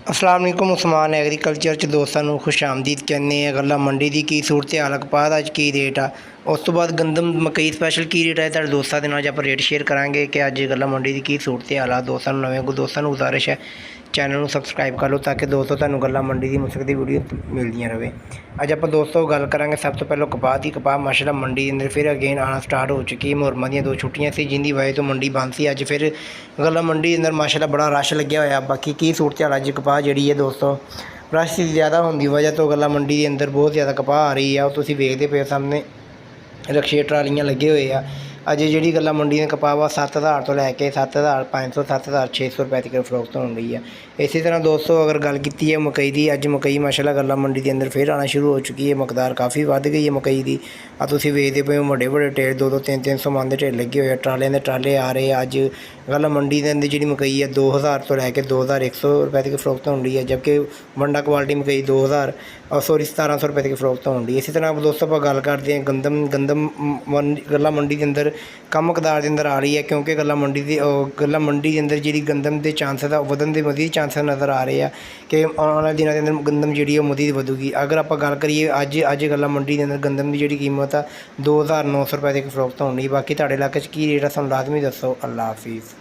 अस्सलाम वालेकुम। उस्मान एग्रीकल्चर च दोस्तों ਨੂੰ खुश आमदीद कहने गल्ला मंडी ਦੀ ਕੀ ਸੂਰਤ ਹਾਲ ਕਪਾਹ ਦਾ ਅੱਜ ਕੀ ਰੇਟ ਆ। ਉਸ ਤੋਂ ਬਾਅਦ ਗੰਦਮ ਮਕਈ ਸਪੈਸ਼ਲ ਕੀ ਰੇਟ ਹੈ ਤੁਹਾਡੇ ਦੋਸਤਾਂ ਦੇ ਨਾਲ ਅੱਜ ਆਪਾਂ ਰੇਟ ਸ਼ੇਅਰ ਕਰਾਂਗੇ ਕਿ ਅੱਜ ਗੱਲਾ ਮੰਡੀ ਦੀ ਕੀ ਸੂਰਤ ਹਾਲ ਆ। ਦੋਸਤਾਂ ਨੂੰ ਨਵੇਂ ਦੋਸਤਾਂ ਨੂੰ ਗੁਜ਼ਾਰਿਸ਼ ਹੈ ਚੈਨਲ ਨੂੰ ਸਬਸਕ੍ਰਾइब कर लो ताकि दोस्तों ਤੁਹਾਨੂੰ ਗੱਲਾ ਮੰਡੀ ਦੀ ਮੁਸਕ ਦੀ ਵੀਡੀਓ ਮਿਲਦੀਆਂ ਰਹੇ। ਅੱਜ ਆਪਾਂ ਦੋਸਤੋ ਗੱਲ ਕਰਾਂਗੇ ਸਭ ਤੋਂ ਪਹਿਲਾਂ ਕਪਾਹ ਦੀ। ਕਪਾਹ ਮਾਸ਼ਾਅੱਲਾ ਮੰਡੀ ਦੇ ਅੰਦਰ ਫਿਰ ਅਗੇਨ ਆਉਣਾ ਸਟਾਰਟ ਹੋ ਚੁੱਕੀ ਹੈ। ਮੁਹਰਮਾਂ ਦੀਆਂ 2 ਛੁੱਟੀਆਂ ਸੀ ਜਿੰਦੀ ਵਜ੍ਹਾ ਤੋਂ ਮੰਡੀ ਬੰਦ ਸੀ। ਅੱਜ ਫਿਰ ਗੱਲਾ ਮੰਡੀ ਦੇ ਅੰਦਰ ਮਾਸ਼ਾਅੱਲਾ ਬੜਾ ਰਸ਼ ਲੱਗਿਆ ਹੋਇਆ। ਬਾਕੀ ਕੀ ਸੂਰਤ ਹਾਲ ਅੱਜ ਕਪਾਹ ਜਿਹੜੀ ਹੈ ਦੋਸਤੋ ਰਸ਼ ਜ਼ਿਆਦਾ ਹੋਣ ਦੀ ਵਜ੍ਹਾ ਤੋਂ ਗੱਲਾ ਮੰਡੀ ਦੇ ਅੰਦਰ ਬਹੁਤ ਜ਼ਿਆਦਾ ਕਪਾਹ ਆ ਰਹੀ ਆ। ਉਹ ਤੁਸੀਂ ਵੇਖਦੇ ਪਏ ਸਾਹਮਣੇ ਰਕਸ਼ੇ ਟਰਾਲੀਆਂ ਲੱਗੇ ਹੋਏ ਆ। ਅੱਜ ਜਿਹੜੀ ਗੱला ਮੰਡੀ ਨੇ ਕਪਾਹ ਵਾ 7000 ਤੋਂ ਲੈ ਕੇ 7500 7600 ਰੁਪਏ ਤੱਕ ਫਰੋਖਤ ਹੋਣ ਰਹੀ ਹੈ। ਇਸੇ ਤਰ੍ਹਾਂ ਦੋਸਤੋ ਅਗਰ ਗੱਲ ਕੀਤੀ ਹੈ ਮਕਈ ਦੀ, ਅੱਜ ਮਕਈ ਮਾਸ਼ਾਅੱਲਾ ਗੱਲਾ ਮੰਡੀ ਦੇ ਅੰਦਰ ਫਿਰ ਆਉਣਾ ਸ਼ੁਰੂ ਹੋ ਚੁੱਕੀ ਹੈ। ਮਕਦਾਰ ਕਾਫੀ ਵੱਧ ਗਈ ਹੈ ਮਕਈ ਦੀ। ਆ ਤੁਸੀਂ ਵੇਖਦੇ ਪਏ ਹੋ ਵੱਡੇ ਵੱਡੇ ਢੇਰ 2-2 300 ਮਣ ਦੇ ਢੇਰ ਲੱਗੇ ਹੋਏ ਆ। ਟਰਾਲਿਆਂ ਦੇ ਟਰਾਲੇ ਆ ਰਹੇ ਆ। ਅੱਜ ਗੱला ਮੰਡੀ ਦੇ ਅੰਦਰ ਜਿਹੜੀ ਮਕਈ ਹੈ 2000 ਤੋਂ ਲੈ ਕੇ 2100 ਰੁਪਏ ਤੱਕ ਫਰੋਖਤ ਹੋਣ ਰਹੀ ਹੈ। ਜਦਕਿ ਵੰਡਾ ਕੁਆਲਿਟੀ ਮਕਈ 1700 ਰੁਪਏ ਤੱਕ ਫਰੋਖਤ ਹੋਣ ਰਹੀ। ਇਸੇ ਤਰ੍ਹਾਂ ਦੋਸਤੋ ਆਪਾਂ ਗੱਲ ਕਰਦੇ ਹਾਂ ਗੰਦਮ ਗੱला ਮੰਡੀ ਦੇ ਅੰਦਰ कम मकदार के अंदर आ रही है क्योंकि ਗੱਲਾ मंडी के अंदर जी गंदम के चांसेस वधन के मजीद चांसेस नज़र आ रहे हैं कि आने वाले दिनों के अंदर गंदम जी मजीद वधूगी। अगर आप गल करिए अज ਗੱਲਾ मंडी के अंदर गंदम की जी कीमत आ 2900 रुपए तक फरोख्त होनी। बाकी ਤੁਹਾਡੇ इलाके की रेट है सानू लाजमी दसो। अल्लाह हाफिज़।